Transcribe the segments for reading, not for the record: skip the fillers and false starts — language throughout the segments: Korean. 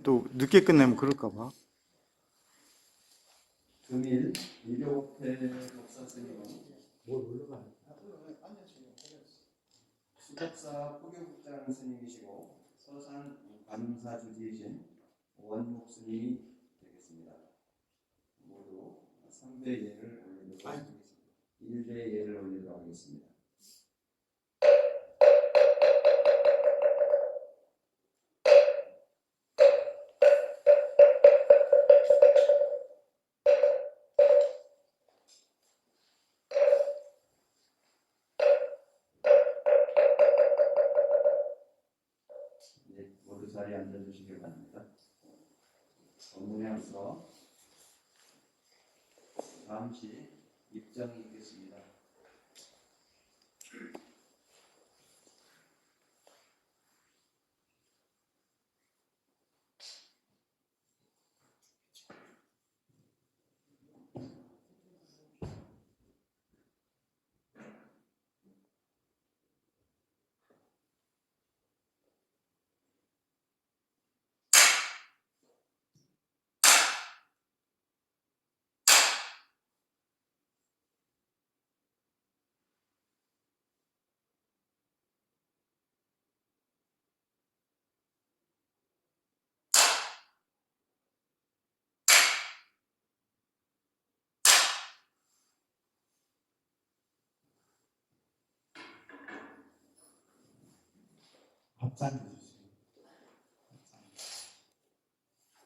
또 늦게 끝내면 그럴까 봐. 금일 일요태 목사 스님은 수덕사 포교국장 스님이시고 서산 감사주지이신 원목 스님이 되겠습니다. 모두 3배 예를 올리도록 하겠습니다. 1배 예를 올리도록 하겠습니다. 모두 자리에 앉아주시기 바랍니다. 법문에 앞서 잠시 입장이 있겠습니다. 밥잔 주세요.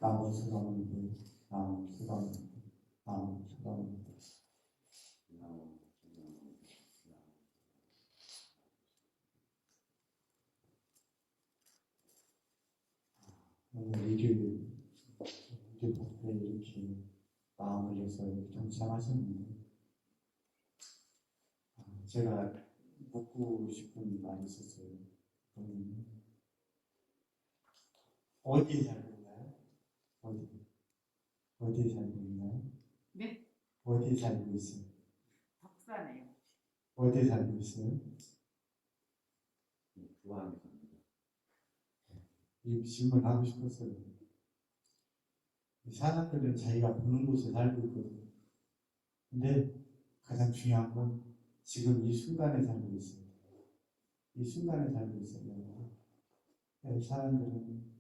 나무 수건을 나무 수건을 나무 수건을 오늘 일요일 복부에 이렇게 마음을 내서 이렇게 동참하셨는데 제가 묻고 싶은 말이 있었어요. 어디에 살고 있나요? 어디에 살고 있나요? 네? 어디에 살고 있어요? 덕산에요. 어디에 살고 있어요? 좋아하는 겁니다. 이 질문하고 싶었어요. 사람들은 자기가 보는 곳에 살고 있거든요. 근데 가장 중요한 건 지금 이 순간에 살고 있어요. 이 순간에 살고 있어요. 사람들은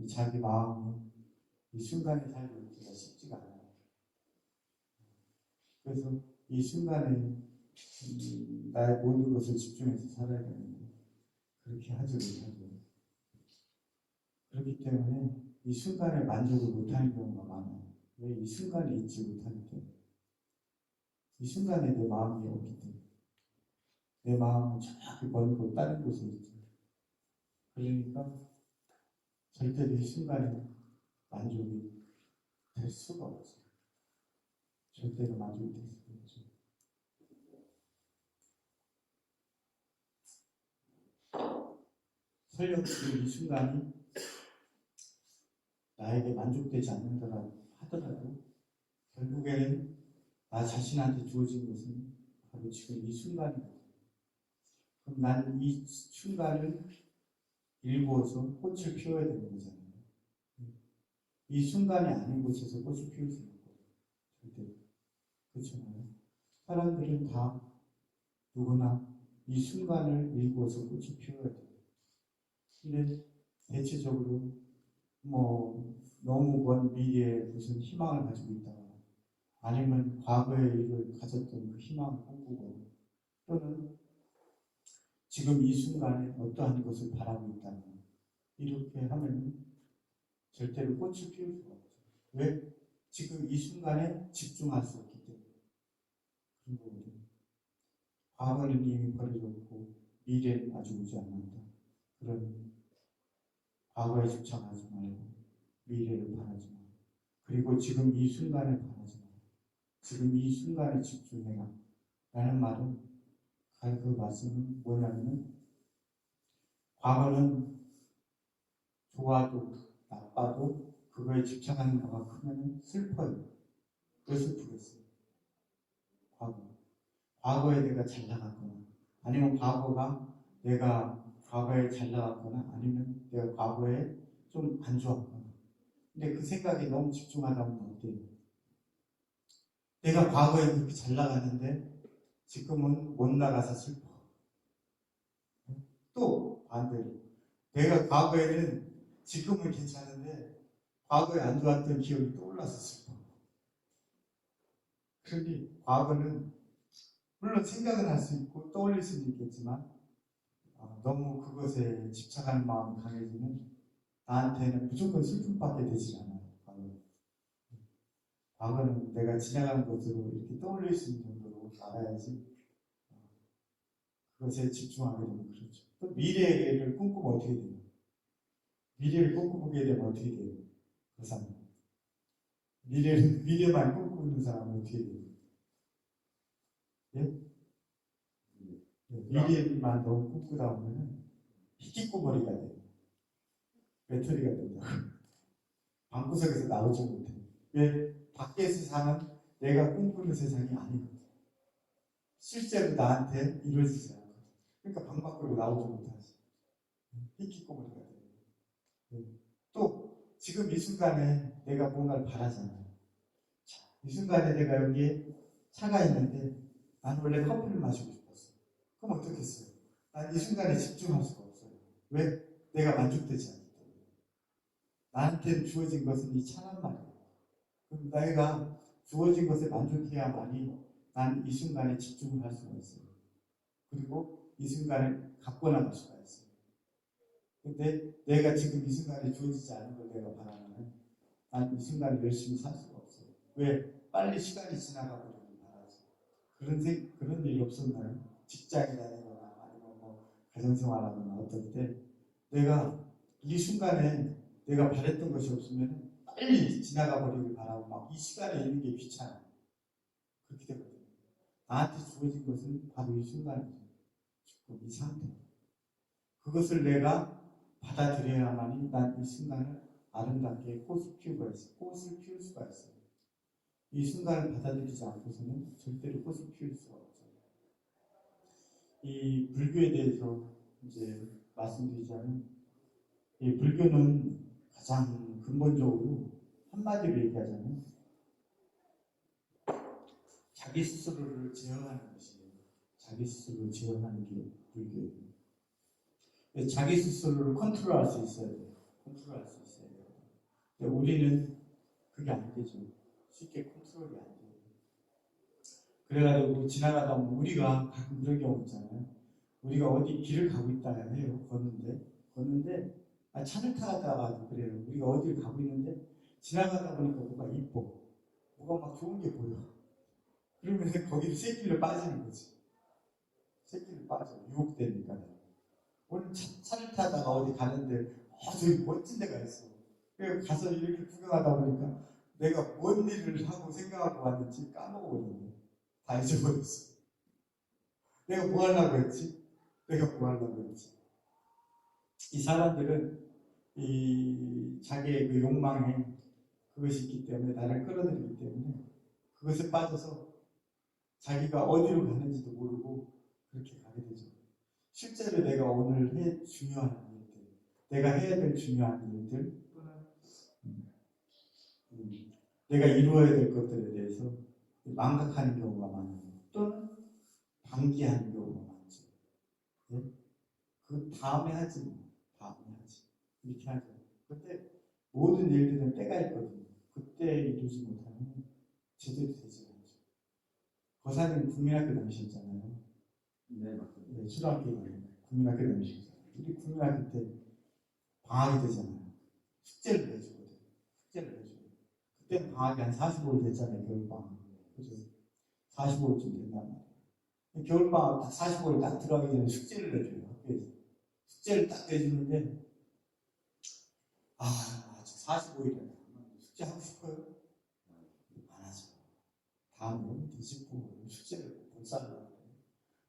자기 마음이 이 순간에 살고 있기가 쉽지가 않아요. 그래서 이 순간에 나의 모든 것을 집중해서 살아야 되는데 그렇게 하지 못하죠. 그렇기 때문에 이 순간에 만족을 못하는 경우가 많아요. 왜? 이 순간에 있지 못하기 때문에. 이 순간에 내 마음이 없기 때문에. 내 마음은 저기 먼 곳 다른 곳에 있죠. 그러니까 절대로 이 순간에 만족이 될 수가 없어요. 절대로 만족이 될 수가 없죠. 설령 지금 이 순간이 나에게 만족되지 않는다 하더라도 결국에는 나 자신한테 주어진 것은 바로 지금 이 순간이거든요. 그럼 난 이 순간을 일구어서 꽃을 피워야 되는 거잖아요. 이 순간이 아닌 곳에서 꽃을 피울 수 있는 거예요. 절대. 그렇잖아요. 사람들은 다 누구나 이 순간을 일구어서 꽃을 피워야 돼요. 근데 대체적으로 너무 먼 미래에 무슨 희망을 가지고 있다거나 아니면 과거에 일을 가졌던 그 희망을 꿈꾸고 또는 지금 이 순간에 어떠한 것을 바라고 있다거나 이렇게 하면 절대로 꽃을 피울 수가 없어요. 왜? 지금 이 순간에 집중할 수 없기 때문에 그런 거거든요. 과거는 이미 버려졌고 미래는 아직 오지 않는다. 그런 과거에 집착하지 말고 미래를 바라지 말고 그리고 지금 이 순간에 바라지 말고 지금 이 순간에 집중해라 라는 말은 그 말씀은 뭐냐면 과거는 좋아도 나빠도 그거에 집착하는 거가 크면 슬퍼요. 왜 슬프겠어요? 과거에 내가 잘 나갔거나 아니면 내가 과거에 잘 나갔거나 아니면 내가 과거에 좀 안 좋았거나 근데 그 생각에 너무 집중하다 보면 어때요? 내가 과거에 그렇게 잘 나갔는데 지금은 못 나가서 슬퍼. 또 반대로 내가 과거에는 지금은 괜찮은데 과거에 안 좋았던 기억이 떠올라서 슬퍼. 그러니 과거는 물론 생각은 할 수 있고 떠올릴 수는 있겠지만 너무 그것에 집착하는 마음이 강해지면 나한테는 무조건 슬픔밖에 되지 않아요. 과거는 내가 지나간 것으로 이렇게 떠올릴 수 있는 정도로 알아야지 그것에 집중하게 되면 그렇죠. 또 미래를 꿈꾸면 어떻게 돼요? 미래를 꿈꾸게 되면 어떻게 돼요? 그 사람 미래만 꿈꾸는 사람은 어떻게 돼요? 예? 미래만 너무 꿈꾸다 보면 희귀꼬머리가 돼요. 배터리가 된다. 방구석에서 나오지 못해. 왜? 밖에서 사는 내가 꿈꾸는 세상이 아니거든. 실제로 나한테 이루어지지 않거든. 그러니까 방 밖으로 나오지 못하지. 희귀꼬머리가 돼요. 또 지금 이 순간에 내가 뭔가를 바라잖아요. 이 순간에 내가 여기에 차가 있는데 난 원래 커피를 마시고 싶었어. 그럼 어떻겠어요? 난 이 순간에 집중할 수가 없어요. 왜? 내가 만족되지 않기 때문에. 나한테 주어진 것은 이 차란 말이에요. 그럼 내가 주어진 것에 만족해야만이 난 이 순간에 집중을 할 수가 있어요. 그리고 이 순간을 갖고 나갈 수가 있어요. 근데 내가 지금 이 순간에 주어지지 않은 걸 내가 바라면 난 이 순간을 열심히 살 수가 없어요. 왜? 빨리 시간이 지나가 버리길 바라죠. 그런 일이 없었나요? 직장에 다니거나 아니면 뭐 가정생활하거나 어떨 때 내가 이 순간에 내가 바랬던 것이 없으면 빨리 지나가 버리길 바라고 막 이 시간에 있는 게 귀찮아. 그렇게 되거든요. 나한테 주어진 것은 바로 이 순간이죠. 지금 이 상태. 그것을 내가 받아들여야만이 난 이 순간을 아름답게 꽃을 피울 수가 있어요. 이 순간을 받아들이지 않고서는 절대로 꽃을 피울 수가 없어요. 이 불교에 대해서 이제 말씀드리자면, 이 불교는 가장 근본적으로 한마디로 얘기하자면 자기 스스로를 제어하는 것이에요. 자기 스스로를 제어하는 게 불교예요. 자기 스스로를 컨트롤할 수 있어야 돼요. 컨트롤할 수 있어야 돼요. 근데 우리는 그게 안 되죠. 쉽게 컨트롤이 안 돼요. 그래가지고 지나가다 보면 우리가 가끔 그런 경우 있잖아요. 우리가 어디 길을 가고 있다 해요. 걷는데 차를 타다가 그래요. 우리가 어디를 가고 있는데 지나가다 보니까 뭐가 이뻐. 뭐가 막 좋은 게 보여. 그러면 거기를 새길로 빠지는 거지. 새길로 빠져. 유혹되니까. 오늘 차를 타다가 어디 가는데 저기 멋진 데가 있어. 그래서 가서 이렇게 구경하다 보니까 내가 뭔 일을 하고 생각하고 왔는지 까먹어버렸네. 다 잊어버렸어. 내가 뭐 하려고 했지? 이 사람들은 이 자기의 그 욕망에 그것이 있기 때문에 나를 끌어들이기 때문에 그것에 빠져서 자기가 어디로 가는지도 모르고 그렇게 가게 되죠. 실제로 내가 오늘 중요한 일들, 내가 해야 될 중요한 일들 또는 내가 이루어야 될 것들에 대해서 망각하는 경우가 많아요. 또는 방기하는 경우가 많죠. 네? 그 다음에 하지. 이렇게 하죠. 그때 모든 일들은 때가 있거든요. 그때 이루지 못하면 제대로 되지 않죠. 거사님 국민학교 다니셨잖아요. 네, 맞습니다. 네, 초등학교 국민학교 다니셨잖아요. 우리 국민학교 때 방학이 되잖아요. 숙제를 내주거든요. 그때 방학이 한 45일 됐잖아요. 겨울방학. 그죠? 45일쯤 된단 말이에요. 겨울방학 딱 45일 딱 들어가기 전에 숙제를 내줘요. 학교에서. 숙제를 딱 내주는데 아직 45일이나 숙제 하고 싶어요? 안 하죠. 다음에 뒤집고 숙제를 복사하려고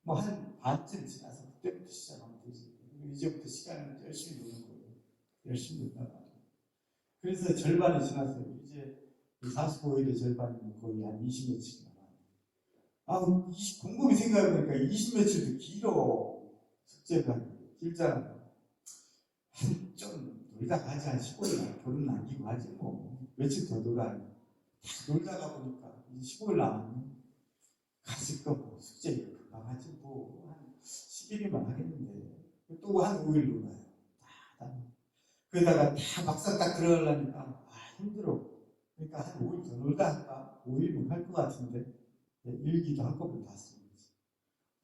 뭐 한 반쯤 지나서 그때부터 시작하면 되지. 이제부터 시간을 열심히 노는 거예요. 열심히 논단 말이에요. 그래서 절반이 지났어요. 이제 45일의 절반이면 거의 한 20며칠 남아요. 곰곰이 생각해보니까 20며칠도 길어. 숙제가 길잖아요. 좀 놀다가 하지 한 15일 결혼 남기고 하지 뭐. 며칠 더 놀아요. 다 놀다가 보니까 이제 15일 남았네. 가실 거뭐 숙제 금방 하지 뭐한 10일이면 하겠는데 또 한 5일 놀아요. 다. 그러다가 다 막상 딱 들어가려니까 힘들어. 그러니까 한 5일 더 놀다 할까? 5일은 할 것 같은데 일기도 한꺼번에 다 쓰는 거지.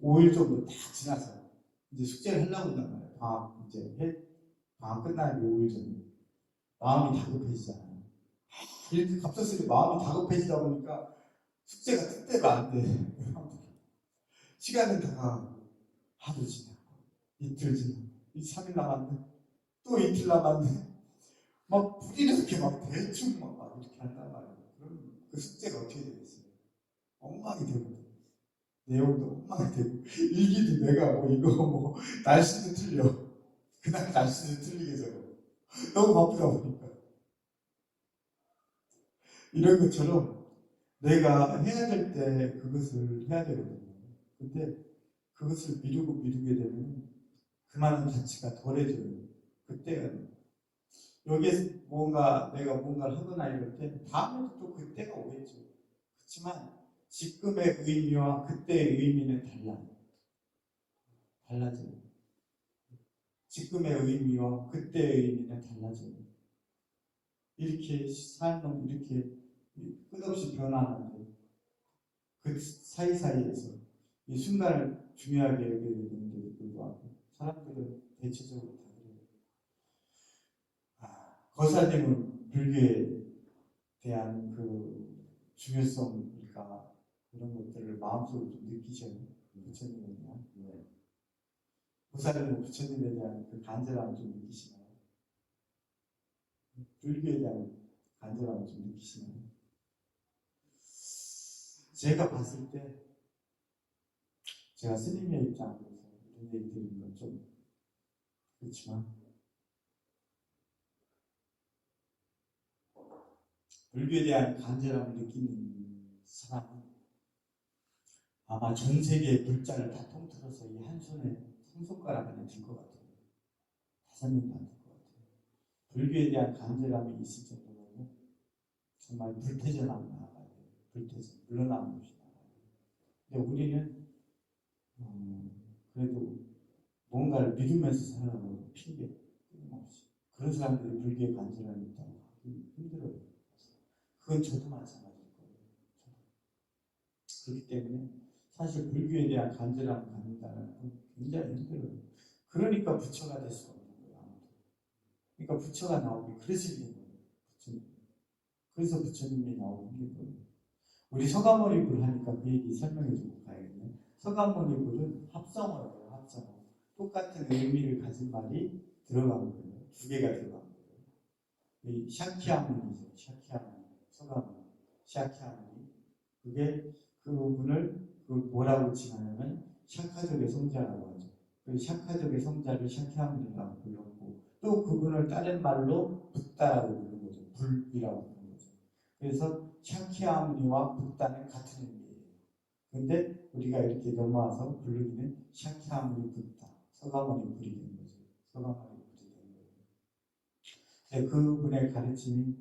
5일 정도 딱 지나서 이제 숙제를 하려고 한단 말이에요. 방학 끝나기 5일 전에 마음이 다급해지잖아요. 이렇게 갑작스레 마음이 다급해지다 보니까 숙제가 뜻대로 안 돼. 시간은 다가가고 하루 지나고 이틀 지나고 3일 남았네. 또 이틀 남았네. 막 부리렇게 막 대충 막 이렇게 한단 말이에요. 그럼 그 숙제가 어떻게 되겠어요? 엉망이 되거든요. 내용도 엉망이 되고 일기도 내가 뭐 이거 뭐 날씨도 틀려. 그날 날씨도 틀리게 적어. 너무 바쁘다 보니까 이런 것처럼 내가 해야 될 때 그것을 해야 되거든요. 근데 그것을 미루게 되면 그만한 가치가 덜해져요. 그때가 여기에서 내가 뭔가를 하거나 이럴 때 다음에도 또 그때가 오겠죠. 그렇지만 지금의 의미와 그때의 의미는 달라져요. 지금의 의미와 그때의 의미는 달라져요. 이렇게 삶은 이렇게 끝없이 변하는데 그 사이사이에서 이 순간을 중요하게 여기게 되는데도 불구하고 사람들은 대체적으로 다 그래요. 거사님은 불교에 대한 그 중요성일까 그런 것들을 마음속으로 좀 느끼셔요. 부처님에 대한. 거사님은 부처님에 대한 그 간절함을 좀 느끼시나요? 불교에 대한 간절함을 좀 느끼시나요? 제가 봤을 때 제가 스님의 입장에서 이런 얘기 드리는 건 좀 그렇지만 불교에 대한 간절함을 느끼는 사람은 아마 전 세계의 불자를 다 통틀어서 이 한 손에 한 손가락 안에 들 것 같아요. 5명도 안 들 것 같아요. 불교에 대한 간절함이 있을 정도면 정말 불태전하고 나아가야 돼요. 불태전, 물러나는 것이 나아가야 돼요. 근데 우리는 그래도 뭔가를 믿으면서 살아가고 핑계 끊임없이 그런 사람들이 불교에 간절함이 있다고 하기 힘들어요. 그건 저도 마찬가지일 거예요. 그렇기 때문에 사실 불교에 대한 간절함을 갖는다는 건 굉장히 힘들어요. 그러니까 부처가 될 수가 없는 거예요. 아무도. 그러니까 부처가 나오기 그래서 힘든 거예요. 부처님. 그래서 부처님이 나오기 힘든 거예요. 우리 서가모니불 하니까 그 얘기 설명해 주고 가야겠네. 서가모니불은 합성어예요. 합성어. 똑같은 의미를 가진 말이 들어간 거예요. 2개가 들어간 거예요. 이 샤키야문이죠. 샤키야문. 서가모니. 샤키야문이. 그게 그 부분을 뭐라고 칭하냐면 샤카족의 성자라고 하죠. 그 샤카족의 성자를 샤키야문이라고 불렀고 또 그분을 다른 말로 붓다라고 부르는 거죠. 불이라고 부르는 거죠. 그래서 샤키야무니와 붓다는 같은 의미예요. 근데 우리가 이렇게 넘어와서 부르기는 샤키야무니 붓다, 서가모니 불이 된 거죠. 서가모니 불이 된 거예요. 근데 그분의 가르침이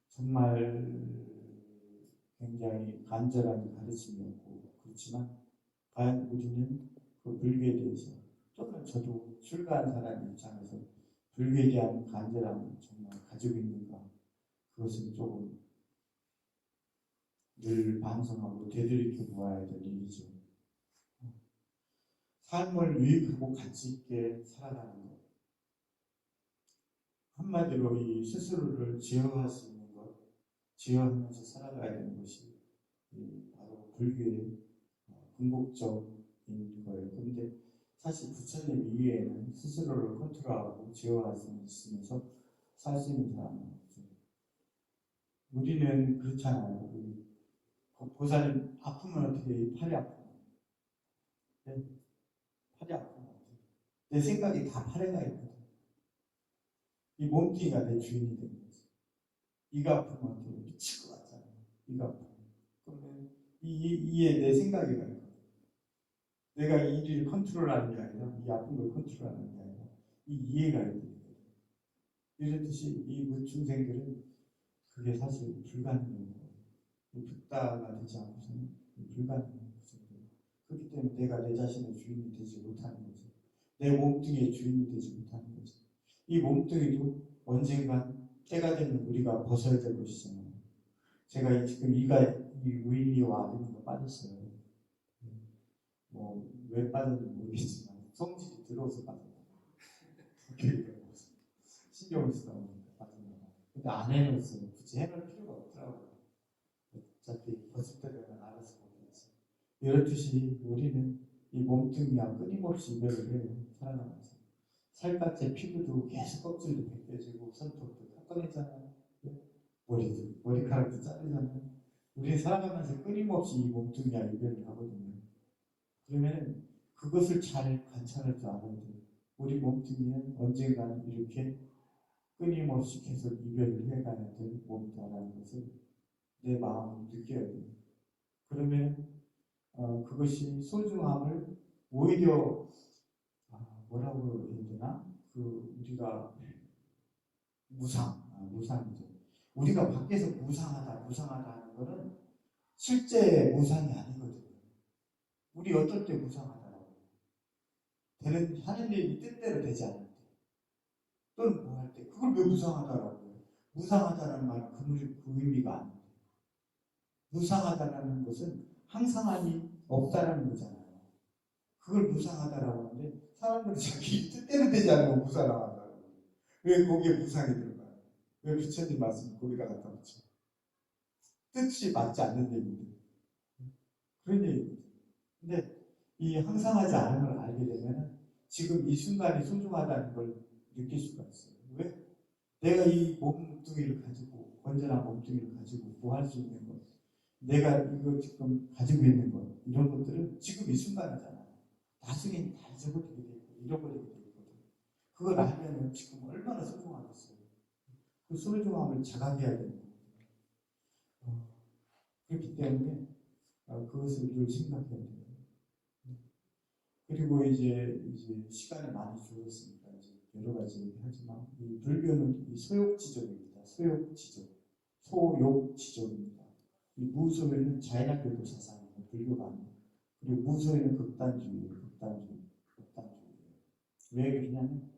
정말 굉장히 간절한 가르침이었고 그렇지만 과연 우리는 그 불교에 대해서 또는 저도 출가한 사람의 입장에서 불교에 대한 간절함을 정말 가지고 있는가 그것은 조금 늘 반성하고 되돌이켜 보아야 될 일이죠. 삶을 유익하고 가치 있게 살아가는 것. 한마디로 이 스스로를 제어할 수 있는 것, 제어하면서 살아가야 되는 것이 바로 불교의 궁극적인 거예요. 그런데 사실 부처님 이외에는 스스로를 컨트롤하고 제어할 수 있으면서 살 수 있는 사람은 없죠. 우리는 그렇잖아요. 보살님 아프면 어떻게 해? 팔이 아프면 네? 팔이 아프면 어떻게 내 생각이 다 팔에 가 있거든. 이 몸뚱이가 내 주인이 되는 거지. 이가 아프면 어떻게 미칠 것 같잖아. 이가 아프면 그러면 이에 내 생각이 가 있거든. 내가 이를 컨트롤하는 게 아니라 이 아픈 걸 컨트롤하는 게 아니라 이 이해가 있는 거거든. 이렇듯이 이 무중생들은 그게 사실 불가능해요. 붓다가 되지 않고서는 불가능해요. 그렇기 때문에 내가 내 자신의 주인이 되지 못하는 거죠. 내 몸뚱이의 주인이 되지 못하는 거죠. 이 몸뚱이도 언젠간 때가 되면 우리가 벗어야 될 것이잖아요. 제가 지금 이 우인이와 아드님가 빠졌어요. 뭐 왜 빠졌는지 모르겠지만 성질이 들어서 빠졌다. 신경을 쓰다 보니까 빠졌나. 근데 안 해놓았어요. 굳이 해놓을 필요가 없더라고요. 어차피 벗을 때 되면 알아서 보겠지. 이렇듯이 우리는 이 몸뚱이와 끊임없이 이별을 해요. 살아가면서. 살갗의 피부도 계속 껍질도 벗겨지고 손톱도 깎아내잖아요. 머리카락도 자르잖아요. 우리는 살아가면서 끊임없이 이 몸뚱이와 이별을 하거든요. 그러면 그것을 잘 관찰할 줄 알아야 돼요. 우리 몸뚱이는 언젠가는 이렇게 끊임없이 계속 이별을 해가야 될 몸이다라는 것을 내 마음으로 느껴야 돼요. 그러면 그것이 소중함을 오히려 뭐라고 해야 되나? 우리가 무상이죠. 우리가 밖에서 무상하다 하는 거는 실제 무상이 아니거든요. 우리 어떨 때 무상하다라고 하는 일이 뜻대로 되지 않을 때 또는 뭐 할 때 그걸 왜 무상하다라고 해요? 무상하다라는 말은 그 의미가 아닌데 무상하다라는 것은 항상함이 없다라는 거잖아요. 그걸 무상하다라고 하는데 사람들은 자기 뜻대로 되지 않으면 무상하다라고 해요. 왜 거기에 무상이 들어가요? 왜 부처님 말씀 거기다 갖다 붙여? 뜻이 맞지 않는 얘기인데 그런 얘기거든요. 근데 이 항상하지 않은 걸 알게 되면 지금 이 순간이 소중하다는 걸 느낄 수가 있어요. 왜? 내가 이 몸뚱이를 가지고 건전한 몸뚱이를 가지고 뭐 할 수 있는 것 내가 이거 지금 가지고 있는 것 이런 것들은 지금 이 순간이잖아요. 나중에 다 잊어버리게 돼 있고 잃어버리게 돼 있거든. 그걸 알면 지금 얼마나 소중하겠어요. 그 소중함을 자각해야 되는 거예요. 그렇기 때문에 그것을 늘 생각해야 돼요. 그리고 이제 시간이 많이 줄었으니까 이제 여러 가지 얘기하지만 이 불교는 이 소욕지족입니다. 소욕지족입니다. 이 무소유는 자연학교도 사상이에요. 불교가 아니에요. 그리고 무소유는 극단주의예요. 극단주의. 왜 그러냐면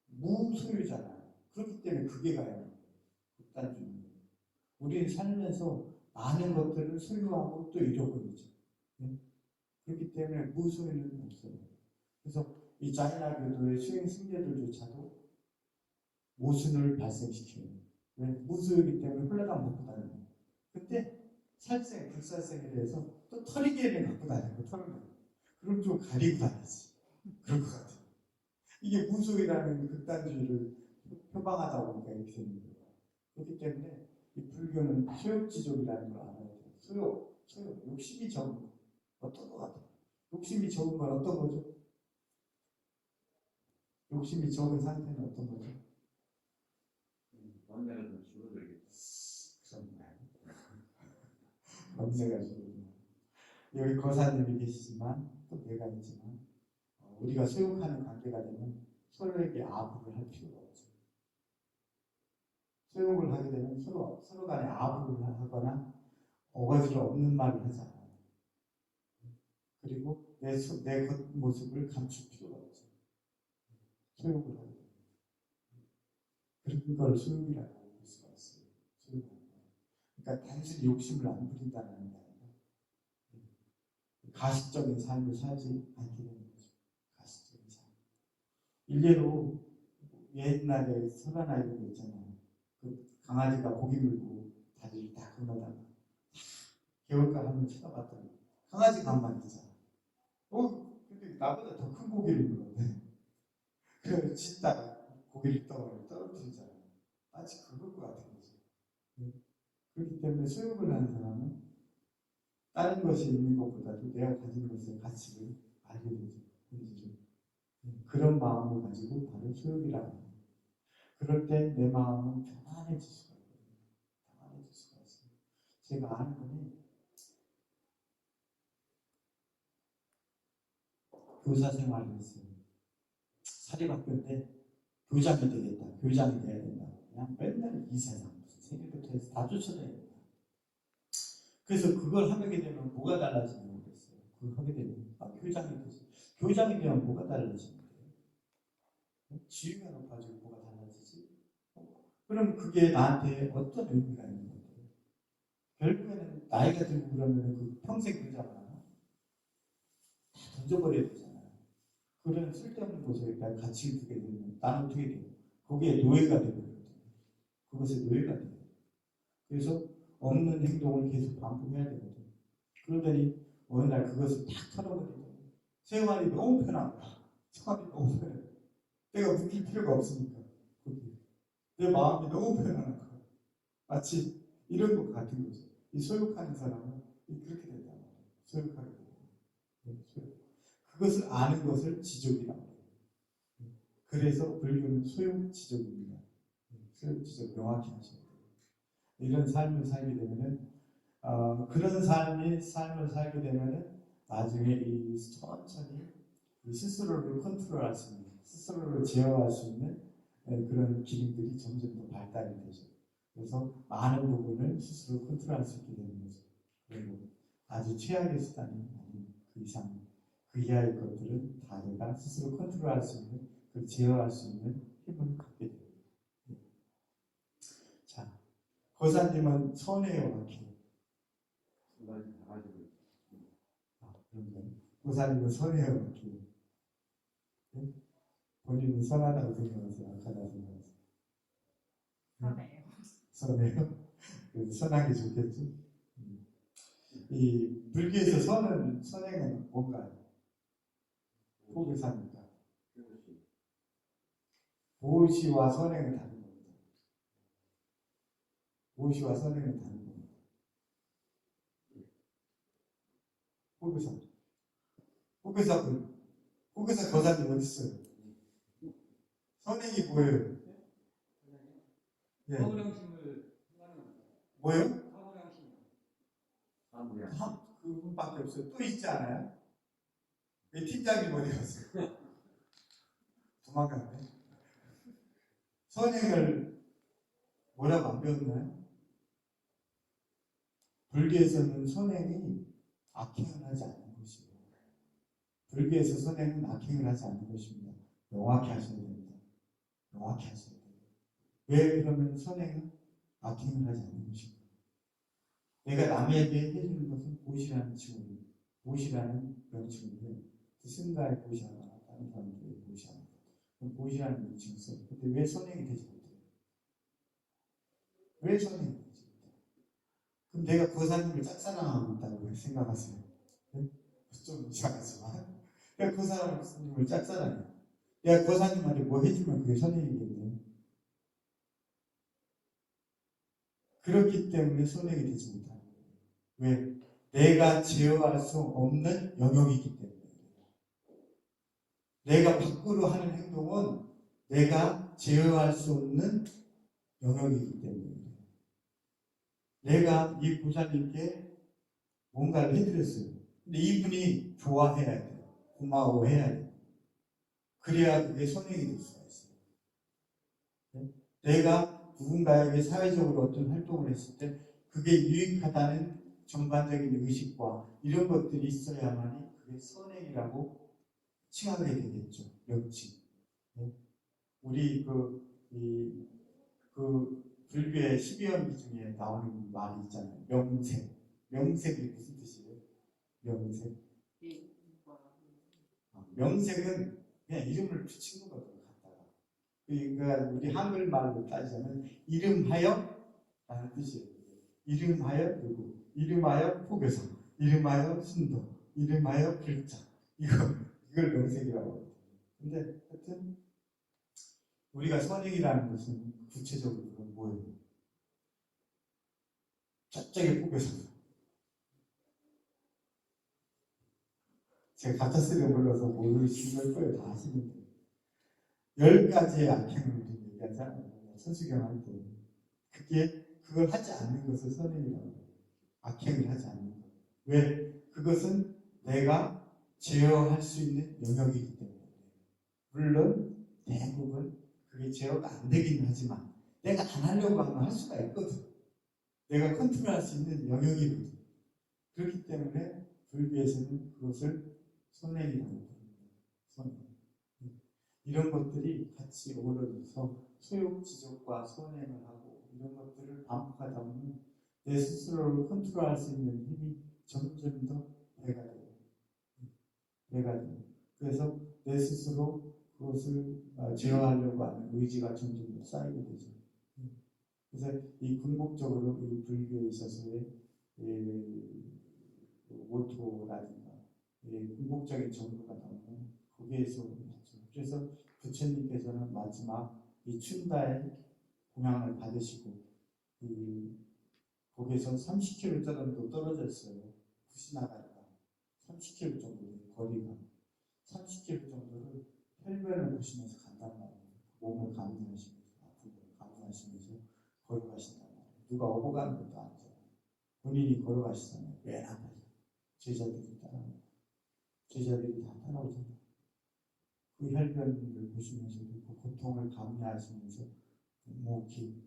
무소유잖아요. 그렇기 때문에 그게 가야 돼요. 극단주의. 우리는 살면서 많은 것들을 소유하고 또 잃어버리죠. 네? 그렇기 때문에 무소유는 없어요. 그래서 이 자연학교도의 수행 승려들조차도 모순을 발생시켜요. 왜? 무소유이기 때문에 홀라당 갖고 다니는. 근데 불살생에 대해서 또 털이개는 갖고 다니고 털을. 그럼 좀 가리고 다니지. 그럴 것 같아요. 이게 무소유라는 극단주의를 표방하다 보니까 이렇게 되는 거예요. 그렇기 때문에 이 불교는 소욕지족이라는 걸 알아야 돼요. 소욕, 욕심이 적은 거. 어떤 것 같아요? 욕심이 적은 건 어떤 거죠? 욕심이 적은 상태는 어떤 거죠? 언제가 좀 줄어들겠다. 언제가 줄어들겠다. 여기 거사님이 계시지만 또 내가 있지만 우리가 소욕하는 관계가 되면 서로에게 아부를 할 필요가 없죠. 소욕을 하게 되면 서로 간에 아부를 하거나 어거지로 없는 말을 하잖아요. 그리고 내 겉모습을 감출 필요가 없죠. 소욕을 하게 됩니다. 그런 걸 소욕이라고 볼 수가 있어요. 그러니까 단순히 욕심을 안 부린다는 게 아니라 가식적인 삶을 살지 않게 되는 거죠. 가식적인 삶. 일례로 옛날에 설화나 이런 거 있잖아요. 그 강아지가 고기 물고 다리를 딱 건너다가 개울가 한번 쳐다봤더니 강아지 가만히 있잖아. 근데 나보다 더 큰 고기를 물었네. 그래서 짖다가 고기를 떨어뜨리잖아요. 마치 그럴 것 같은 거죠. 그렇기 때문에 소욕을 하는 사람은 다른 것이 있는 것보다도 내가 가진 것의 가치를 알게 되죠. 그런 마음을 가지고 바로 소욕이라고 합니다. 그럴 때 내 마음은 편안해질 수가 있거든요. 편안해질 수가 있어요. 제가 아는 분이 교사 생활을 했어요. 사립학교인데 교장이 되겠다. 교장이 돼야 된다. 그냥 맨날 이 세상 무슨 세계를 그래서 다 쫓아다녀요. 그래서 그걸 하게 되면 뭐가 달라지냐고 그랬어요. 그걸 하게 되면 교장이 되지. 교장이 되면 뭐가 달라지는데? 지위가 높아지고 뭐가 달라지지? 그럼 그게 나한테 어떤 의미가 있는 건데? 결국에는 나이가 들고 그러면 그 평생 그러잖아. 다 던져버려야 되잖아요. 그런 쓸데없는 곳에 가치를 두게 되면 나는 어떻게 돼요? 거기에 노예가 되거든요. 그것에 노예가 돼요. 그래서 없는 행동을 계속 반복해야 되거든. 그러더니 어느 날 그것을 탁 털어버리고 생활이 너무 편한 거야. 생활이 너무 편해. 내가 묶일 필요가 없으니까. 내 마음이 너무 편안한 거야. 마치 이런 것 같은 거죠. 이 소욕하는 사람은 그렇게 된단 말이에요. 소욕하게 돼요. 그것을 아는 것을 지족이라고 해요. 그래서 불교는 소욕지족입니다. 소욕지족 명확히 하셔야 돼요. 이런 삶을 살게 되면은 그런 삶을 살게 되면은 나중에 이 천천히 이 스스로를 컨트롤할 수 있는, 스스로를 제어할 수 있는 그런 기능들이 점점 더 발달이 되죠. 그래서 많은 부분을 스스로 컨트롤할 수 있게 되는 거죠. 그리고 아주 최악의 수단이 아닌 그 이상, 그 이하의 것들은 다 내가 스스로 컨트롤할 수 있는, 그 제어할 수 있는 힘을 갖게 돼요. 자, 거사님은 선해요, 악해요? 그러면 거사님은 선해요, 악해요? 네? 본인은 선하다고 생각하세요, 악하다고 생각하세요? 선해요. 선해요? 그래서 선하게 좋겠죠? 이 불교에서 선행은 뭔가요? 보교사입니까? 보시와 선행은 다른 겁니다. 보시와 선행은 다른 겁니다. 보교사. 보교사 거사님 어디 있어요? 선행이 뭐예요? 예. 사무량심을 뭐요? 사무량심. 그분밖에 없어요. 또 있지 않아요? 왜 팀장님 어디 갔어요? 도망갔네. 선행을 뭐라고 안 배웠나요? 불교에서는 선행이 악행을 하지 않는 것이에요. 불교에서 선행은 악행을 하지 않는 것입니다. 명확히 하셔야 됩니다. 명확히 하셔야 돼요. 왜 그러면 선행은 악행을 하지 않는 것입니다. 내가 남에게 해주는 것은 보시라는 칭호로, 보시라는 명칭인데 스승가에 보시하거나 다른 사람들에게 보시하거나 그럼 보시라는 명칭을 써요. 근데 왜 선행이 되지 못해요? 왜 선행이 되지 못해요? 그럼 내가 거사님을 짝사랑하고 있다고 생각하세요? 네? 좀 이상하지만 내가 거사님을 짝사랑해요. 내가 거사님한테 뭐 해주면 그게 선행이겠네요. 그렇기 때문에 선행이 되지 못하는 거예요. 왜? 내가 제어할 수 없는 영역이기 때문에. 내가 밖으로 하는 행동은 내가 제어할 수 없는 영역이기 때문에. 내가 이 보살님께 뭔가를 해드렸어요. 근데 이분이 좋아해야 돼요. 고마워해야 돼요. 그래야 그게 선행이 될 수가 있어요. 네? 내가 누군가에게 사회적으로 어떤 활동을 했을 때 그게 유익하다는 전반적인 의식과 이런 것들이 있어야만이 그게 선행이라고 칭하게 되겠죠. 명칭. 네? 우리 불교의 12연기 중에 나오는 말이 있잖아요. 명색. 명색이 무슨 뜻이에요? 명색. 명색은 그냥 이름을 붙인 거거든요. 갖다가. 그러니까 우리 한글말로 따지자면 이름하여 라는 뜻이에요. 이름하여 누구? 이름하여 포교사, 이름하여 신도, 이름하여 글자. 이걸 명색이라고 합니다. 근데 하여튼 우리가 선행이라는 것은 구체적으로 뭐예요? 저쪽에 포교사. 제가 가짜 쓰려 불러서 모르시는 거예요. 다 아시는데. 10가지의 악행을 얘기하잖아요. 선수경 할 때. 그걸 하지 않는 것을 선행이라고 해요. 악행을 하지 않는 것. 왜? 그것은 내가 제어할 수 있는 영역이기 때문에. 물론 대부분 그게 제어가 안 되긴 하지만 내가 안 하려고 하면 할 수가 있거든. 내가 컨트롤할 수 있는 영역이거든. 그렇기 때문에 불교에서는 그것을 선행이라고 부릅니다. 선행. 이런 것들이 같이 어우러져서 소욕지족과 선행을 하고 이런 것들을 반복하다 보면 내 스스로를 컨트롤할 수 있는 힘이 점점 더 배가 돼요. 배가 돼요. 그래서 내 스스로 그것을 제어하려고 하는 의지가 점점 더 쌓이게 되죠. 그래서 이 궁극적으로 이 불교에 있어서의 모토라든가 궁극적인 정도가 나오면 거기에서 있죠. 그래서 부처님께서는 마지막 이 춘다의 공양을 받으시고 거기에서 30km 정도 떨어져 있어요. 쿠시나가가 30km 정도 거리가 30km 정도를 혈변을 보시면서 간단 말이에요. 몸을 감리하시면서 아픈 걸 감리하시면서 걸어가신단 말이에요. 누가 업어가는 것도 아니잖아요. 본인이 걸어가시잖아요. 맨 앞에서 제자들이 따라옵니다. 제자들이 다 따라오잖아요. 그 혈변을 보시면서도 그 고통을 감내하시면서 묵묵히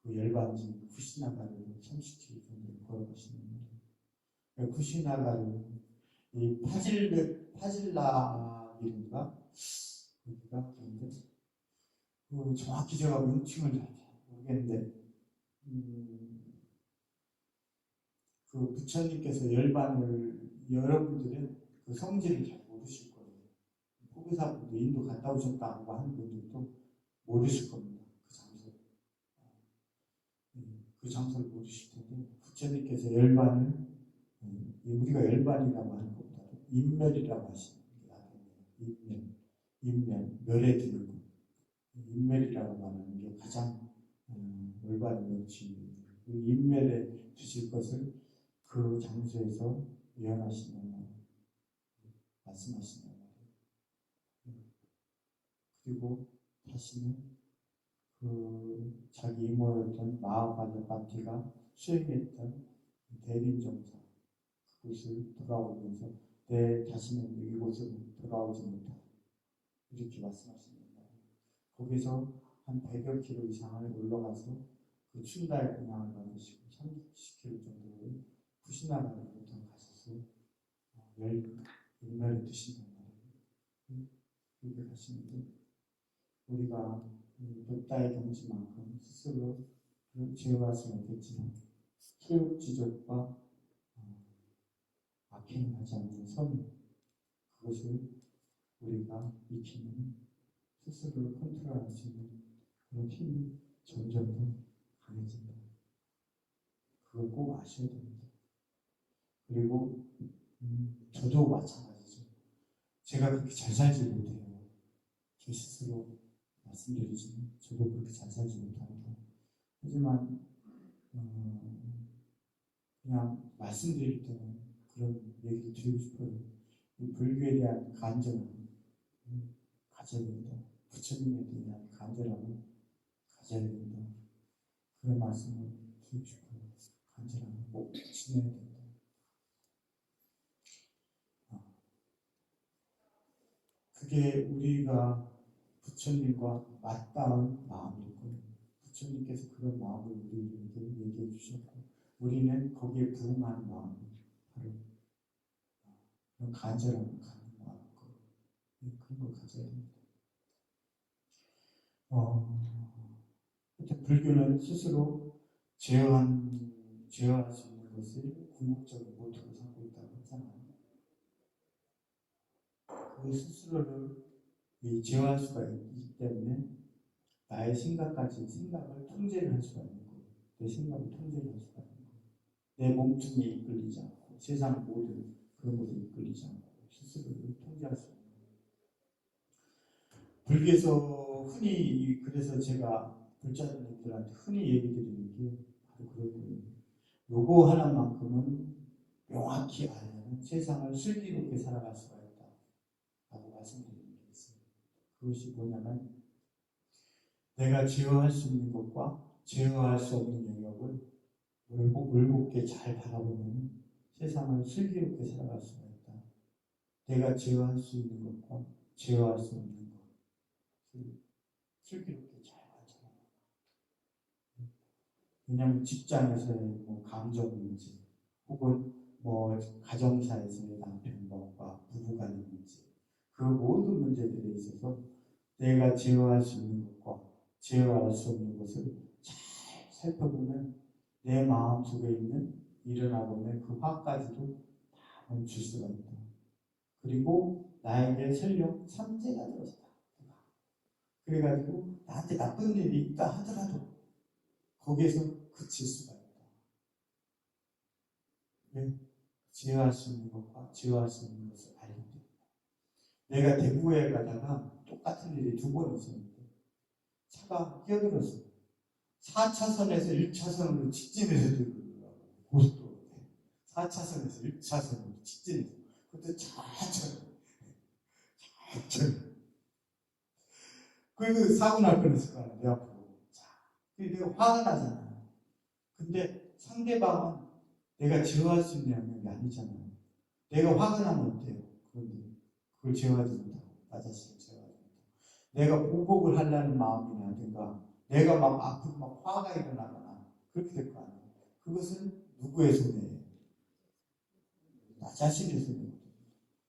그 열반진 쿠시나가를 30km 정도 걸어가시는 거예요. 쿠시나가를 이 파질라길인가 여기가 근데 정확히 제가 명칭을 잘 모르겠는데 그 부처님께서 열반을 여러분들은 그 성질을 잘 모르실 거예요. 포교사분도 인도 갔다 오셨다고 하는 분들도 모르실 겁니다. 그 장소를 모르실 텐데 부처님께서 열반을 우리가 열반이라고 하는 것보다 인멸이라고 하시는 게 낫겠네요. 인멸, 멸에 드는 것. 인멸이라고 말하는 게 가장 올바른 명칭이에요. 그 인멸에 드실 것을 그 장소에서 예언하신단 말이에요. 말씀하신단 말이에요. 그리고 다시는 그 자기 이모였던 마하바자파티가 수행했던 대림정사 그곳을 돌아오면서 내 자신은 이곳으로 돌아오지 못하다 이렇게 말씀하십니다. 거기서 한 100여 킬로 이상을 올라가서 그 춘다의 공양을 받으시고 30km 정도를 푸시나가로부터 가셔서 열매를 드신단 말이에요. 그렇게 가시는데 우리가 돛다의 경지만큼 스스로 제어할 수는 없겠지만 소욕지족과 악행을 하지 않는 선 그것을 우리가 익히면 스스로를 컨트롤할 수 있는 그런 힘이 점점 더 강해진다. 그걸 꼭 아셔야 됩니다. 그리고 저도 마찬가지죠. 제가 그렇게 잘 살지 못해요. 제 스스로 말씀드리지만 저도 그렇게 잘 살지 못합니다. 하지만 그냥 말씀드릴 때는 그런 얘기를 드리고 싶어요. 이 불교에 대한 간절함 가져야 된다. 부처님에 대한 간절함을 가져야 된다. 그런 말씀을 드리고 싶어요. 간절함을 꼭 지내야 된다. 그게 우리가 부처님과 맞닿은 마음일 거예요. 부처님께서 그런 마음을 우리에게 얘기해 주셨고 우리는 거기에 부응하는 마음을 바로 그런 간절함을 갖는 마음일 거예요. 그런 걸 가져야 합니다. 불교는 스스로 제어할 수 있는 것을 궁극적인 모토로 삼고 있다고 했잖아요. 그 스스로를 제어할 수가 있기 때문에 나의 생각을 통제를 할 수가 있는 거예요. 내 생각을 통제를 할 수가 있는 거예요. 내 몸뚱이에 이끌리지 않고 세상 모든 그런 것에 이끌리지 않고 스스로를 통제할 수 있는 거예요. 불교에서 흔히 그래서 제가 불자들한테 흔히 얘기 드리는 게 바로 그런 거예요. 요거 하나만큼은 명확히 알면 세상을 슬기롭게 살아갈 수가 있다 라고 말씀드리는 게 있어요. 그것이 뭐냐면 내가 제어할 수 있는 것과 제어할 수 없는 영역을 올곧게 잘 바라보면 세상을 슬기롭게 살아갈 수가 있다. 내가 제어할 수 있는 것과 제어할 수 없는 것 슬기롭게 잘 관찰하고 왜냐하면 직장에서의 뭐 감정 문제, 혹은 뭐 가정사에서의 남편과 부부간의 문제, 그 모든 문제들에 있어서 내가 제어할 수 있는 것과 제어할 수 없는 것을 잘 살펴보면 내 마음속에 있는 일어나고 있는 그 화까지도 다 멈출 수가 있다. 그리고 나에게 설령 삼재가 들어섰다. 그래가지고 나한테 나쁜 일이 있다 하더라도 거기에서 그칠 수가 있다. 왜? 제어할 수 있는 것과 제어할 수 없는 것을 알기 때문에. 내가 대구에 가다가 똑같은 일이 2번 있었는데 차가 끼어들었어요. 4차선에서 1차선으로 직진해서 들어오더라고요. 고속도로. 4차선에서 1차선으로 직진해서. 그때 천천히. 그리고 사고 날 뻔했을 거 아니야, 내 앞으로. 자, 그리고 내가 화가 나잖아. 근데 상대방은 내가 제어할 수 있는 영역이 아니잖아요. 내가 화가 나면 어때요? 그런데 그걸 제어하지 못하고, 나 자신을 제어하지 못하고. 내가 보복을 하려는 마음이라든가, 내가 막 아프고 막 화가 일어나거나, 그렇게 될 거 아니에요. 그것은 누구의 손해예요? 나 자신의 손해거든요.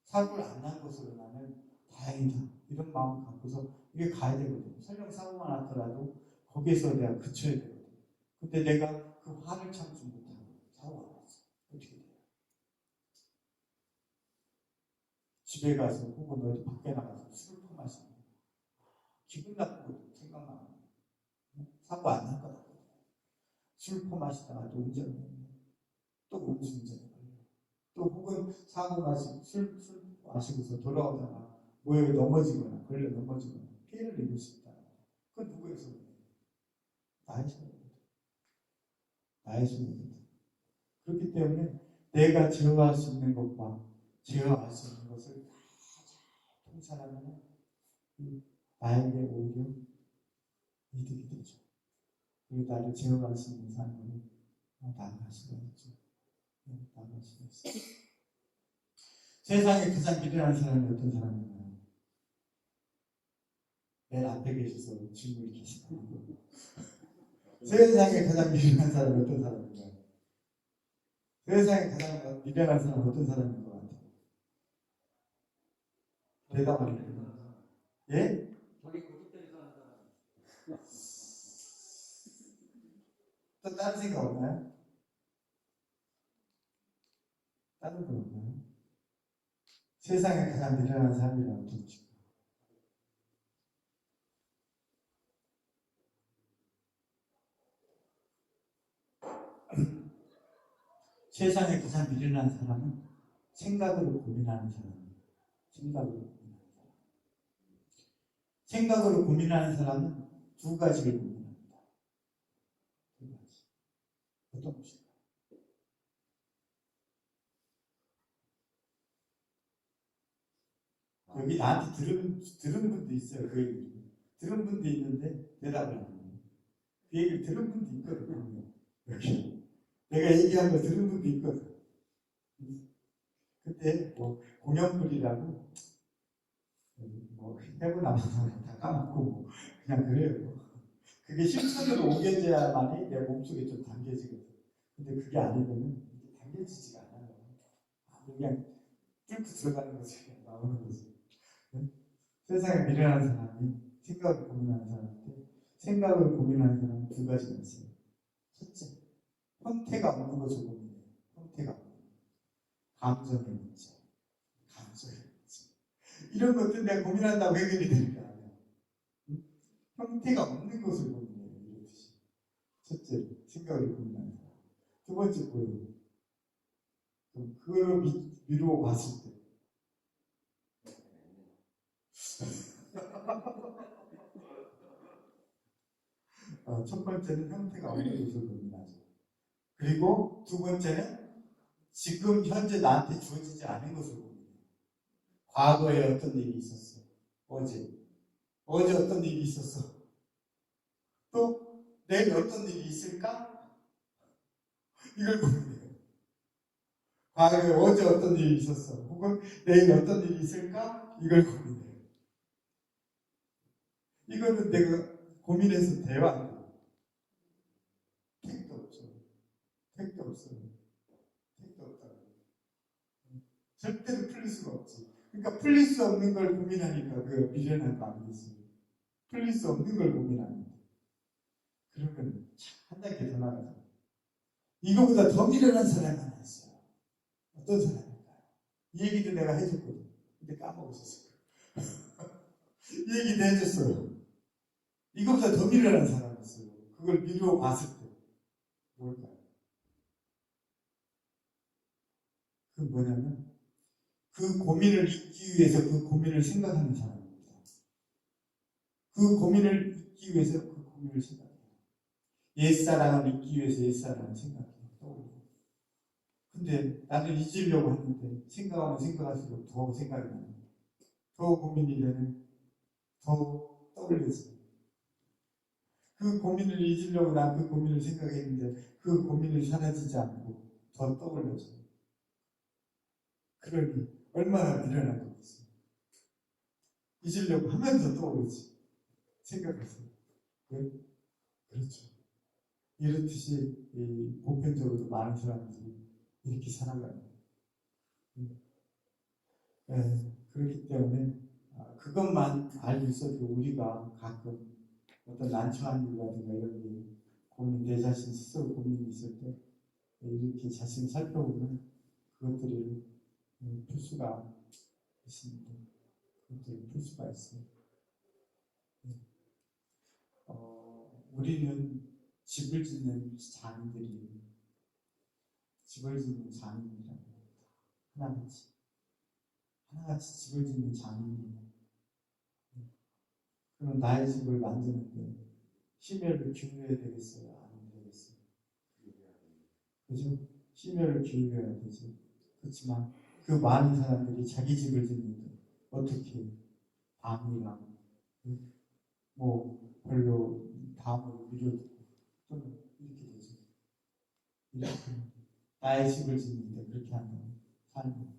사고를 안 난 것으로 나는 다행이다. 이런 마음 갖고서 이게 가야 되거든요. 설령 사고가 났더라도 거기에서 내가 그쳐야 되거든요. 근데 내가 그 화를 참지 못하고 사고가 났어. 어떻게 돼요? 집에 가서 혹은 어디 밖에 나가서 술을 퍼마시는 거예요. 기분 나쁘고 생각나는 거예요. 사고 안 날 거다. 술 퍼마시다가 또 운전을 해요. 또 음주운전을 걸려요. 또 혹은 사고 마시고 술 마시고서 돌아오다가 뭐에 넘어지거나 걸려 넘어지거나 피해를 입을 수 있다. 그건 누구의 손해예요? 나의 손해입니다. 나의 손해입니다. 그렇기 때문에 내가 제어할 수 있는 것과 제어할 수 있는 것을 다 잘 통찰하면 나에게 오히려 이득이 되죠. 그리고 나를 제어할 수 있는 삶으로 나아갈 수가 있죠. 나아갈 수가 있어요. 세상에 가장 미련한 사람이 어떤 사람인가요? 맨 앞에 계셔서 질문을 계시나요? 세상에 가장 미련한 사람이 어떤 사람인가요? 세상에 가장 미련한 사람은 어떤 사람인 것 같아요? 대답하세요. 예? 자기 고집대로 사는 사람. 또 다른 생각 없나요? 다른 거 없나요? 세상에 가장 미련한 사람이라면 누구죠? 세상에 가장 미련한 사람은 생각으로 고민하는 사람입니다. 생각으로 고민하는 사람. 생각으로 고민하는 사람은 2가지를 고민합니다. 2가지. 어떤 것일까요? 여기 나한테 들은 분도 있어요. 그 얘기를. 들은 분도 있는데 대답을 안 해요. 그 얘기를 들은 분도 있거든요. 여기. 내가 얘기한 거 들은 분도 있거든. 그때 뭐 공연불이라고 뭐 해보나마나 다 까먹고 뭐 그냥 그래요. 그게 실천으로 옮겨져야만이 내 몸속에 좀 당겨지거든. 근데 그게 아니면은 당겨지지가 않아요. 그냥 뚫고 들어가는 거지. 그냥 나오는 거지. 세상에 미련한 사람이 생각을 고민하는 사람인데 생각을 고민하는 사람은 2가지가 있어요. 첫째, 형태가 없는 것을 고민해요. 형태가 없는 것. 감정의 문제, 감정의 문제. 이런 것들 내가 고민한다고 해결이 되는 게 아니야. 응? 형태가 없는 것을 고민해요. 이렇듯이. 첫째, 생각을 고민하는 사람. 2번째 뭐예요? 그럼 그걸 미루어 봤을 때 첫 번째는 형태가 없는 것을 고민하죠. 그리고 2번째는 지금 현재 나한테 주어지지 않은 것을 고민해요. 과거에 어떤 일이 있었어. 어제 어떤 일이 있었어. 또 내일 어떤 일이 있을까? 이걸 고민해요. 과거에 어제 어떤 일이 있었어. 혹은 내일 어떤 일이 있을까? 이걸 고민해요. 이거는 내가 고민해서 돼요, 안 돼요? 택도 택도 없어요. 택도 없다고. 절대로 풀릴 수가 없지. 그러니까 풀릴 수 없는 걸 고민하니까 그 미련한 거 아니겠어요? 풀릴 수 없는 걸 고민합니다. 그러면 한 단계 더 나가자. 이거보다 더 미련한 사람이 하나 있어요. 어떤 사람일까요? 이 얘기도 내가 해줬거든. 근데 까먹었었어요. 이 얘기도 해줬어요. 이거보다 더 미련한 사람이 있어요. 그걸 미루어 봤을 때 뭘까요? 그 뭐냐면 그 고민을 잊기 위해서 그 고민을 생각하는 사람입니다. 그 고민을 잊기 위해서 그 고민을 생각해요. 옛사랑을 잊기 위해서 옛사랑을 생각해요. 떠올려요. 근데 나는 잊으려고 하는데 생각하면 생각할수록 더 생각이 나요. 더 고민이 되는, 더 떠올려져요. 그 고민을 잊으려고 난 그 고민을 생각했는데 그 고민이 사라지지 않고 더 떠올려져요. 그러니 얼마나 미련한 거겠어요. 잊으려고 하면 더 떠오르지. 생각하세요. 왜? 그렇죠. 이렇듯이 보편적으로 많은 사람들이 이렇게 살아가요. 그렇기 때문에 그것만 알고 있어도 우리가 가끔 어떤 난처한 일이라든가 이런 게 고민, 내 자신 스스로 고민이 있을 때 이렇게 자신을 살펴보면 그것들을 풀 수가 있습니다. 그것들을 풀 수가 있어요. 우리는 집을 짓는 장인들이 집을 짓는 장인이라고 합니다. 하나같이 집을 짓는 장인이에요. 그럼 나의 집을 만드는데 심혈을 기울여야 되겠어요? 안 되겠어요? 그죠? 심혈을 기울여야 되죠. 그렇지만 그 많은 사람들이 자기 집을 짓는데 어떻게 방이랑 뭐 별로 다음으로 미뤄두고 또는 이렇게 되죠. 이렇게 나의 집을 짓는데 그렇게 한다면 삶은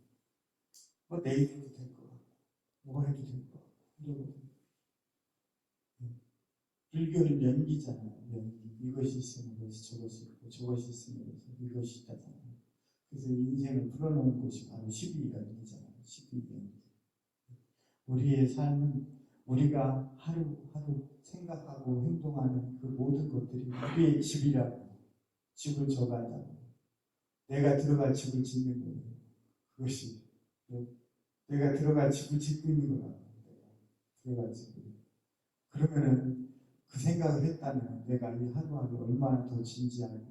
뭐 내일 해도 될 것 같고 뭐 해도 될 것 같고 이러거든요. 불교는 연기잖아요. 연기. 이것이 있으면 저것이 있고 저것이 있으면 이것이 있다잖아요. 그래서 인생을 풀어놓은 곳이 바로 12연기잖아요. 12연기. 우리의 삶은 우리가 하루하루 생각하고 행동하는 그 모든 것들이 우리의 집이라고, 집을 져간다고, 내가 들어갈 집을 짓는 거예요. 그것이 내가 들어갈 집을 짓고 있는 거라고. 들어갈 집을. 그러면은 그 생각을 했다면 내가 이 하루하루 얼마나 더 진지하고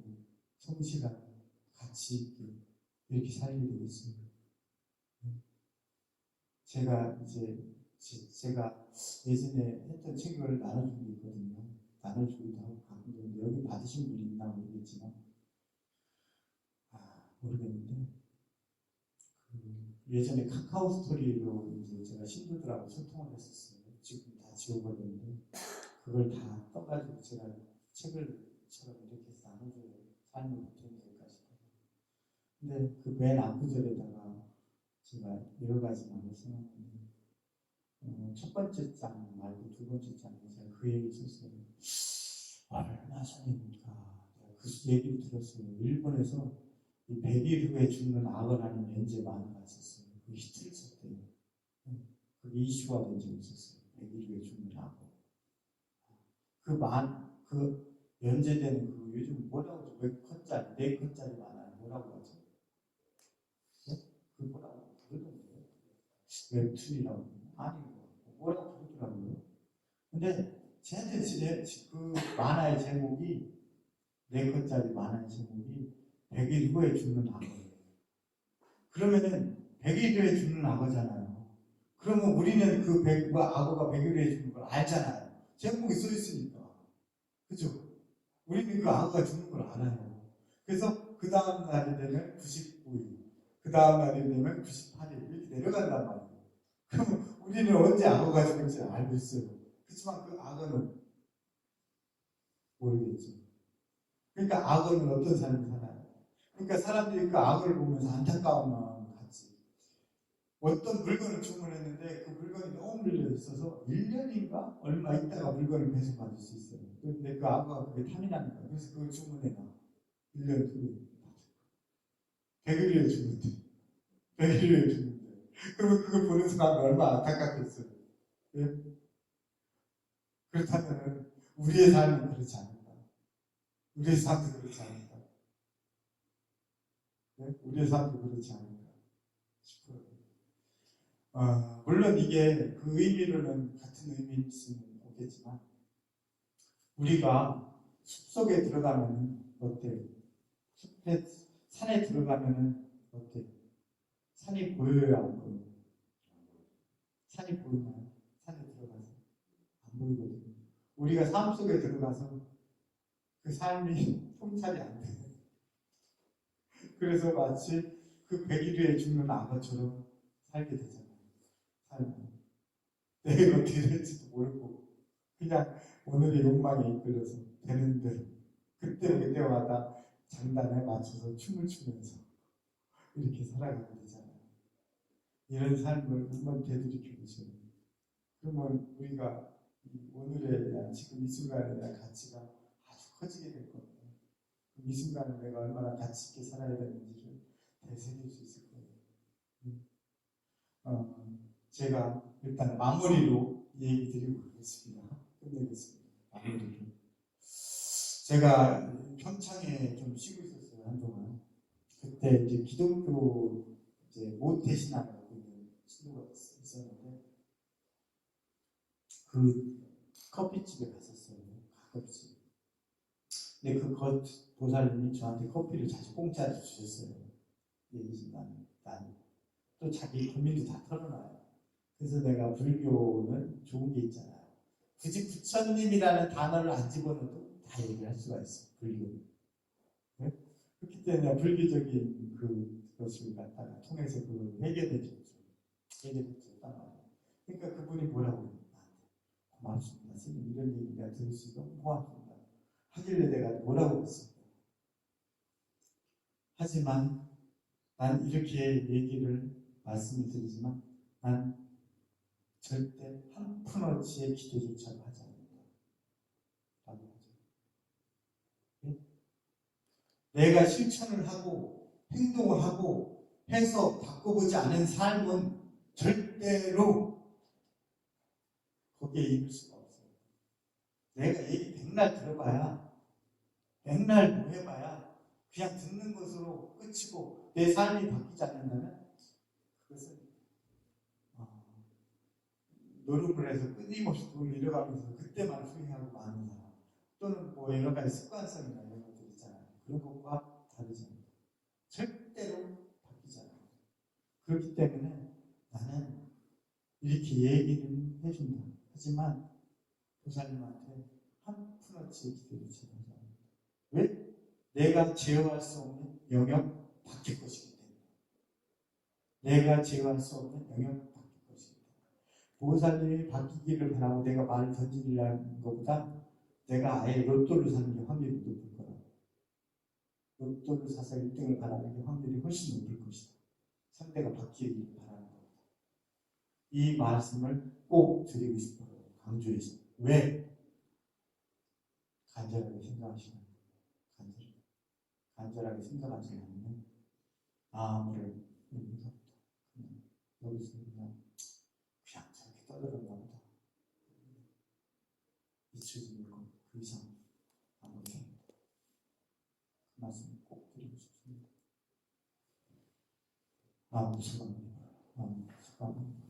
성실하고 가치 있게 이렇게 살게 되겠어요. 제가 예전에 했던 책을 나눠주고 있거든요. 나눠주기도 하고 가끔 있는데 여기 받으신 분이 있나 모르겠지만 모르겠는데 예전에 카카오 스토리로 이제 제가 신도들하고 소통을 했었어요. 지금 다 지워버렸는데 그걸 다 떠가지고 제가 책을처럼 이렇게 나눠줘요. 삶을 어떻게 될까 싶어요. 근데 그 맨 앞구절에다가 제가 여러 가지 말을 써놨는데 첫 번째 장 말고 두 번째 장에 제가 그 얘기 썼어요. 얼마나 전입니까? 그 얘기를 들었어요. 일본에서 이 100일 후에 죽는 악어라는 연재 만화가 있었어요. 그 히트를 쳤대요. 그게 이슈가 된 적이 있었어요. 100일 후에 죽는 악어. 그 연재되는 그 요즘 뭐라고 하죠? 몇 컷짜리, 4컷짜리 만화 뭐라고 하죠? 그 뭐라고 부르던데요? 웹툰이라고 아니 뭐라고 부르더라고요. 근데 쟤한테 그 만화의 제목이 4컷짜리 만화의 제목이 100일 후에 죽는 악어예요. 그러면은 100일 후에 죽는 악어잖아요. 그러면 우리는 그 악어가 100일 후에 죽는 걸 알잖아요. 제목이 써 있으니까. 그죠? 우리는 그 악어가 죽는 걸 알아요. 그래서 그 다음 날이 되면 99일, 그 다음 날이 되면 98일 이렇게 내려간단 말이에요. 그럼 우리는 언제 악어가 죽을지 알고 있어요. 그렇지만 그 악어는 모르겠죠. 그러니까 악어는 어떤 삶을 살아요? 그러니까 사람들이 그 악어를 보면서 안타까운 마음 갖지. 어떤 물건을 주문했는데 그 물건이 너무 밀려 있어서 1년인가 얼마 있다가 물건을 배송받을 수 있어요. 근데 그 악어가 그게 탐이 나는 거예요. 그래서 그걸 주문해놔. 1년 후에 100일 후에 죽는데. 100일 후에 죽는데. 그러면 그거 보는 사람이 얼마나 안타깝겠어요. 예? 그렇다면 우리의 삶은 그렇지 않을까? 우리의 삶도 그렇지 않을까? 네? 우리의 삶도 그렇지 않을까 싶어요. 물론 이게 그 의미로는 같은 의미일 수는 없겠지만 우리가 숲속에 들어가면 어때요? 숲에 산에 들어가면 어때요? 산이 보여요, 안 보여요? 산이 보이나요? 산에 들어가서 안 보이거든요. 우리가 삶 속에 들어가서 그 삶이 통찰이 안 돼요. 그래서 마치 그 100일 후에 죽는 악어처럼 살게 되잖아요. 삶을. 내일 어떻게 될지도 모르고 그냥 오늘의 욕망에 이끌려서 되는 대로 그때마다 장단에 맞춰서 춤을 추면서 이렇게 살아가게 되잖아요. 이런 삶을 한번 되돌이켜 보세요. 그러면 우리가 오늘에 대한 지금 이 순간에 대한 가치가 아주 커지게 될 겁니다. 이 순간을 내가 얼마나 가치 있게 살아야 되는지를 되새길 수 있을 거예요. 제가 일단 마무리로 얘기 드리고 가겠습니다. 끝내겠습니다. 마무리로. 제가 평창에 좀 쉬고 있었어요, 한동안. 그때 이제 기독교 이제 모태신앙이라고 있는 신도가 있었는데 그 커피집에 갔었어요. 가끔씩. 근데 그 보살님이 저한테 커피를 자주 공짜로 주셨어요. 또 자기 고민도 다 털어놔요. 그래서 내가 불교는 좋은 게 있잖아요. 굳이 부처님이라는 단어를 안 집어넣어도 다 얘기할 수가 있어요. 불교. 네? 그렇기 때문에 불교적인 그것을 갖다가 통해서 그걸 해결해줬죠. 그러니까 그분이 뭐라고 그래요? 고맙습니다. 스님 이런 얘기 내가 들을 수 있어 고맙습니다. 하길래 내가 뭐라고 했습니다. 하지만 난 이렇게 얘기를 말씀을 드리지만 난 절대 한 푼어치의 기도조차도 하지 않는다. 라고 하죠. 네? 내가 실천을 하고 행동을 하고 해서 바꿔보지 않은 삶은 절대로 거기에 이룰 수가 없어요. 내가 얘기 백날 들어봐야 백날 뭐 해봐야 그냥 듣는 것으로 끝이고 내 삶이 바뀌지 않는다면 그것은 노력을 해서 끊임없이 돈을 잃어가면서 그때만 후회하고 마는 사람 또는 뭐 여러 가지 습관성이나 이런 것들 있잖아요. 그런 것과 다르지 않아요. 절대로 바뀌지 않아요. 그렇기 때문에 나는 이렇게 얘기를 해준다. 하지만 보살님한테 한 푼어치의 기도를 제공하지 않는다. 왜? 내가 제어할 수 없는 영역 바뀔 것이기 때문에. 내가 제어할 수 없는 영역 바뀔 것이기 때문에. 보살님이 바뀌기를 바라고 내가 말을 던지려는 것보다 내가 아예 로또를 사는 게 확률이 높을 거라고. 로또를 사서 1등을 바라는 게 확률이 훨씬 높을 것이다. 상대가 바뀌기를 바라는 겁니다. 이 말씀을 꼭 드리고 싶어요. 강조해서. 왜? 간절하게 생각하시면 간절하게 생각하지 않으면 아무를 의미가 없다. 여기서 그냥 저렇게 떠들었나 보다. 잊혀지는 것 그 이상 아무것도 아닙니다. 그 말씀을 꼭 드리고 싶습니다. 수고합니다. 수고합니다.